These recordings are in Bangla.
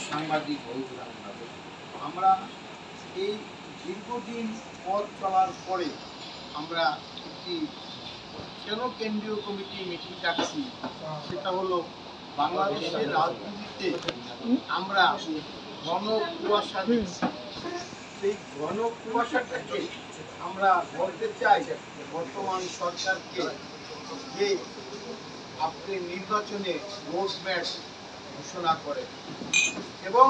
সাংবাদিক বন্ধুরা, আমরা এই দীর্ঘদিন পথ চলার পরে আমরা একটি কেন কেন্দ্রীয় কমিটি মিটিং ডাকছি, সেটা হলো বাংলাদেশের রাজনীতিতে আমরা ঘন কুয়াশা দেখছি। সেই ঘন কুয়াশাটাকে আমরা বলতে চাই বর্তমান সরকারকে যে আপনি নির্বাচনে রোডম্যাপ ঘোষণা করেন এবং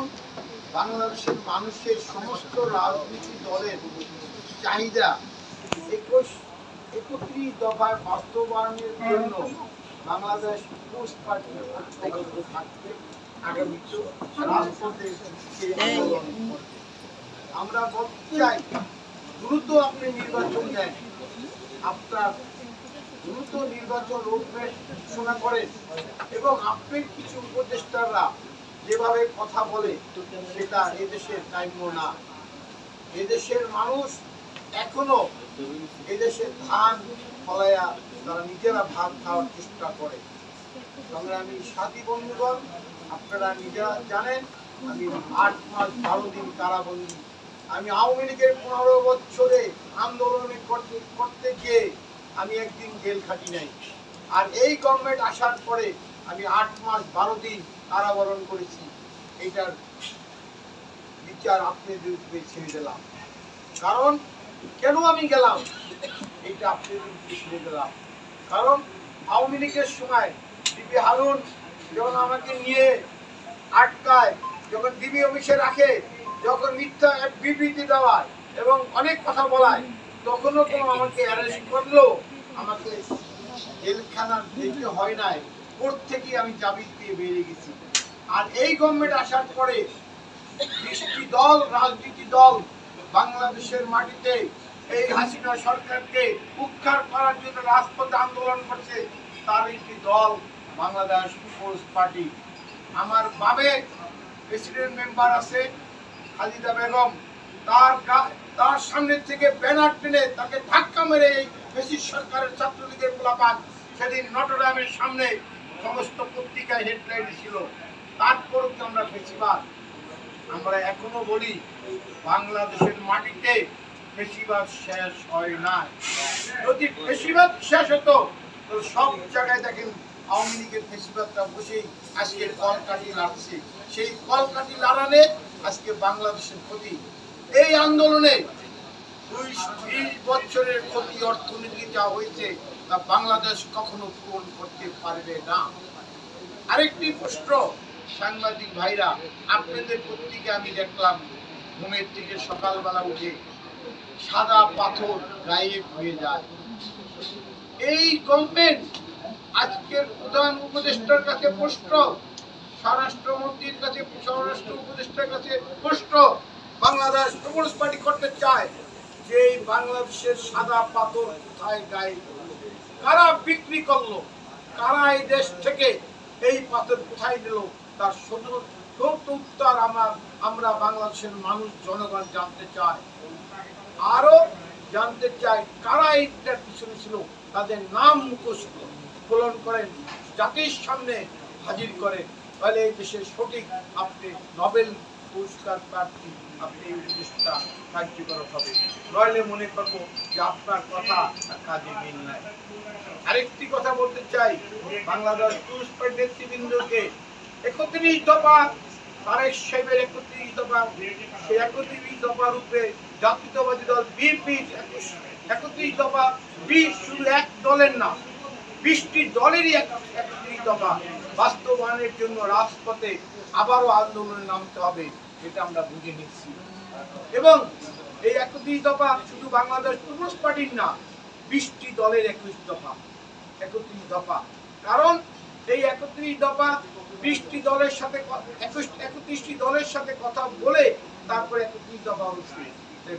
বাংলাদেশের মানুষের সমস্ত রাজনৈতিক দলের চাহিদা 31 দফায় বাস্তবায়নের জন্য বাংলাদেশ পিপলস পার্টি থাকবে আগামীতে রাজপথে আন্দোলন করবে। আমরা বলতে চাই দ্রুত আপনি নির্বাচন দেন, আপনার দ্রুত নির্বাচন রোডম্যাপ ঘোষণা করেন এবং আপনার কিছু উপদেষ্টারা যেভাবে কথা বলে সেটা এদেশের কাম্য না। এদেশের মানুষ এখনো এদেশের ধান ফলাইয়া তারা নিজেরা ভাত খাওয়ার চেষ্টা করে। সংগ্রামী সাথী বন্ধুগণ, আপনারা নিজেরা জানেন আমি 8 মাস 12 দিন কারাবন্দী। আমি আওয়ামী লীগের 15 বছরে আন্দোলন করতে গিয়ে আমি একদিন জেল খাটি নাই, আর এই গভর্নমেন্ট আসার পরে আমি 8 মাস 12 দিন কারাবরণ করেছি। এটার বিচার আপনাদের উপরে ছেড়ে দিলাম। কারণ কেন আমি গেলাম এটা আপনাদের উপরে ছেড়ে দিলাম, কারণ আওয়ামী লীগের সময় ডিবি হারুন যখন আমাকে নিয়ে আটকায়, যখন ডিবি অফিসে রাখে, যখন মিথ্যা বিবৃতি দেওয়ায় এবং অনেক কথা বলায়, তখনও কোনো আমাকে অ্যারেস্ট করলো, আমাকে জেলখানা যেতে হয় নাই, কোর্ট থেকে আমি জামিন পেয়ে বেরিয়ে গেছি। আর এই গভর্নমেন্ট আসার পরে 20টি দল, রাজনীতি দল বাংলাদেশের মাটিতে এই হাসিনা সরকারকে উৎখাত করার জন্য রাজপথে আন্দোলন করছে। তার একটি দল বাংলাদেশ পিপলস পার্টি। আমার বাবে প্রেসিডেন্ট মেম্বার আছে খালিদা বেগম, তার সামনে থেকে ব্যানার টেনে তাকে ধাক্কা মেরে এই ফ্যাসিস্ট সরকারের ছাত্রলীগের গোলাপাত সেদিন নটরডেমের সামনে সমস্ত পত্রিকায় হেডলাইন ছিল। তারপরও তো আমরা ফেসিবাদ। আমরা এখনো বলি বাংলাদেশের মাটিতে ফেসিবাদ শেষ হয় না। যদি ফেসিবাদ শেষ হতো তো সব জায়গায় দেখেন আওয়ামী লীগের ফেসিবাদটা বসেই আজকে কলকাঠি লাড়ছে। সেই কলকাঠি লাড়ানে আজকে বাংলাদেশের ক্ষতি। এই আন্দোলনে 20 বছরের ক্ষতি অর্থনীতি যা হয়েছে তা বাংলাদেশ কখনো পূরণ করতে পারবে না। আরেকটি প্রশ্ন, সাংবাদিক ভাইরা, আপনাদের পত্রিকা আমি দেখলাম ঘুমের থেকে সকালবেলা উঠে সাদা পাথর গায়েব হয়ে যায়। এই গভর্নমেন্ট আজকের প্রধান উপদেষ্টার কাছে প্রশ্ন, স্বরাষ্ট্রমন্ত্রীর কাছে, স্বরাষ্ট্র উপদেষ্টার কাছে প্রশ্ন, বাংলাদেশ পিপলস পার্টি করতে চায় যে বাংলাদেশের সাদা পাথর কোথায় গায়েব হলো, কারা বিক্রি করলো, কারা এই দেশ থেকে এই পাথর কোথায় দিল, তার সঠিক উত্তর আমরা বাংলাদেশের মানুষ জনগণ জানতে চায়। আরো জানতে চাই কারা এইটার পিছনে ছিল, তাদের নাম মুখস্থ স্খলন করেন, জাতির সামনে হাজির করেন, তাহলে এই দেশের সঠিক আপনি নোবেল পুরস্কার প্রার্থী আপনি এই উপদেষ্টা কার্যকর হবে। নইলে মনে করবো যে আপনার কথা কাজে মিল নাই। আরেকটি কথা বলতে চাই, বাংলাদেশ পিপলস পার্টি নেতৃবৃন্দকে 31 দফা, তারেক সাহেবের 31 দফা, সেই 31 দফার উপরে জাতীয়তাবাদী দল বিএনপি 31 দফা, 20 শুধু এক দলের না 20টি দলেরই 31 দফা বাস্তবায়নের জন্য রাজপথে আবারও আন্দোলনে নামতে হবে, এটা আমরা বুঝে নিচ্ছি। এবং এই 31 দফা শুধু বাংলাদেশ পিপলস পার্টির না, 20টি দলের 31 দফা। কারণ এই 31 দফা 20টি দলের সাথে 31টি দলের সাথে কথা বলে তারপরে 31 দফা হচ্ছে।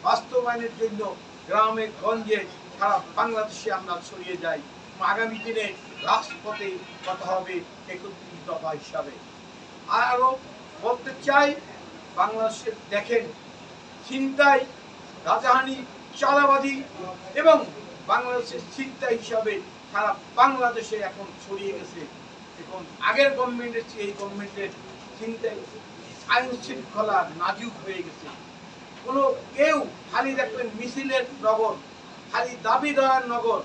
বাস্তবায়নের জন্য গ্রামে গঞ্জে সারা বাংলাদেশে আমরা ছড়িয়ে যাই। আগামী দিনে রাজপথে কথা হবে 31 দফা হিসাবে। আরো বলতে চাই, বাংলাদেশের দেখেন ছিনতাই, রাজধানী, চাঁদাবাজি এবং বাংলাদেশের ছিনতাই হিসাবে সারা বাংলাদেশে এখন ছড়িয়ে গেছে। এখন আগের গভর্নমেন্টের চেয়ে এই গভর্নমেন্টের ছিনতাই আইন শৃঙ্খলা নাজুক হয়ে গেছে। কোনো কেউ খালি দেখবেন মিছিলের নগর, খালি দাবি দেওয়ার নগর,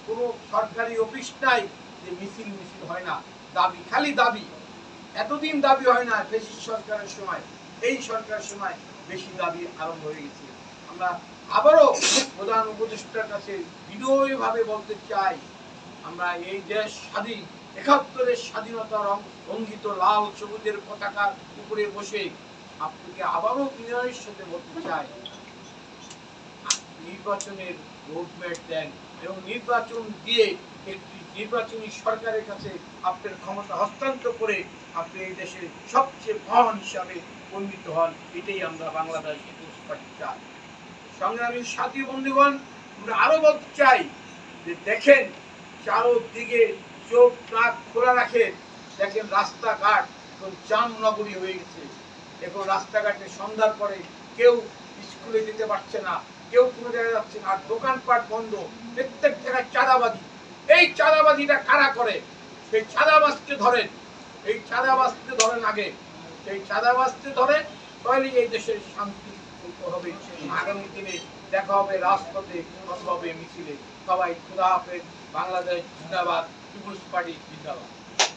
কোনো সরকারি অফিস নাই যে মিছিল হয় না, দাবি খালি দাবি। এতদিন দাবি হয় না ফ্যাসিস্ট সরকারের সময়, এই সরকারের সময় বেশি দাবি আরম্ভ হয়ে গেছে। আমরা আবারও প্রধান উপদেষ্টার কাছে বিনয়ীভাবে বলতে চাই, আমরা এই দেশ স্বাধীন, ৭১-এর স্বাধীনতার অঙ্কিত লাল সবুজের পতাকার উপরে বসে আপনাকে আবারও বিনয়ের সাথে বলতে চাই, নির্বাচনের রোডম্যাপ দেন এবং নির্বাচন দিয়ে একটি নির্বাচনী সরকারের কাছে আপনার ক্ষমতা হস্তান্তর করে আপনি এই দেশের সবচেয়ে মহান হিসাবে উন্নীত হন। এটাই আমরা বাংলাদেশ পিপলস পার্টি চাই। সংগ্রামী সাথী বন্ধুগণ, আমরা আরো বলতে চাই যে দেখেন, চারদিকে চোখ নাক খোলা রাখেন, দেখেন রাস্তাঘাট এখন জাম নগরী হয়ে গেছে। এখন রাস্তাঘাটে সন্ধ্যার পরে কেউ স্কুলে যেতে পারছে না, কেউ কোনো জায়গায় যাচ্ছে না, আর দোকানপাট বন্ধ, প্রত্যেক জায়গায় চাঁদাবাজি। এই চাঁদাবাজিটা কারা করে? সেই চাঁদাবাজকে ধরেন, এই চাঁদাবাজকে ধরেন আগে, সেই চাঁদাবাজকে ধরেন, তাহলে এই দেশের শান্তি হবে। আগামী দিনে দেখা হবে রাজপথে অথবা মিছিলে। সবাই খুদা হাফেজ। বাংলাদেশ জিন্দাবাদ, পিপলস পার্টি জিন্দাবাদ।